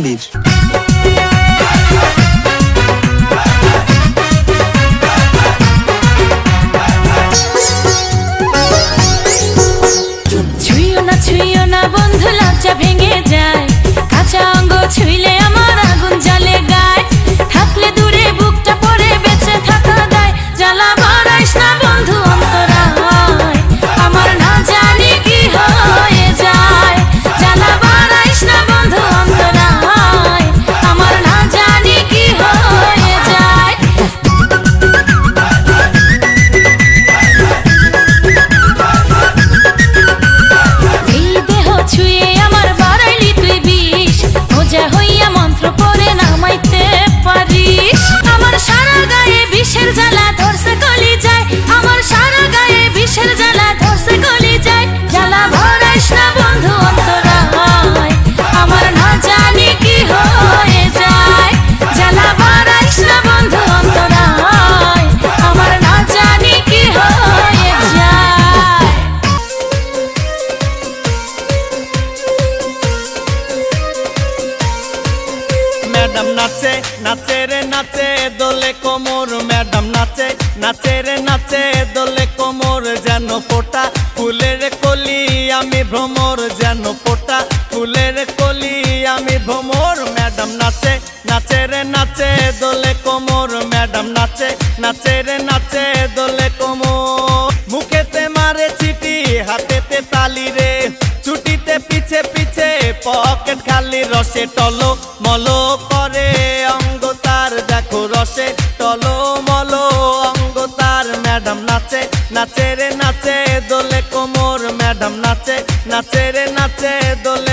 মন্দির। ছুঁইও না বন্ধু, লজ্জা ভেঙে যায়, কাঁচা অঙ্গ ছুঁইলে আমার আগুন জ্বলে গায়, থাকলে দূরে বুকটা পড়ে বেঁচে থাকা দায়, জ্বালা বাড়াইস না বন্ধু অন্তরায়, আমার না জানি কি হয়ে যায়, জ্বালা বাড়াইস না বন্ধু অন্তরায়, আমার না জানি কি হয়ে যায়। এই দেহ ছুঁয়ে আমার বাড়াইলি তুই বিষ, ওজা হইয়া মন্ত্র পড়ে নামাইতে পারিস, আমার সারা গায়ে বিষের জ্বালা ধরছে কলি যায়, আমার সারা গায়ে বিষের জ্বালা ধরছে কলি যায়, জ্বালা ভরাইস না বন্ধু অন্তরায়, আমার না জানি কি হয়ে যায়, জ্বালা ভরাইস না বন্ধু অন্তরায়, আমার না জানি কি হয়ে যায়। ম্যাডাম নাচে নাচে রে নাচে দোলে কোমর, ম্যাডাম নাচে নাচে রে নাচে দোলে কোমর, যেন ফোটা ফুলের কলি আমি ভ্রমর, যেন ফোটা ফুলের কলি আমি ভ্রমর, ম্যাডাম নাচে নাচে রে নাচে দোলে কোমর, ম্যাডাম নাচে নাচে রে নাচে দোলে কোমর, মুখেতে মারে চিঠি হাতেতে তালি রে, ছুটিতে পিছে পিছে পকেট খালি, রসে টলো মলো করে অঙ্গ তার, দেখো রসে টলো মলো অঙ্গ তার, ম্যাডাম নাচে নাচে রে নাচে দোলে কোমর, ম্যাডাম নাচে নাচে রে নাচে দোলে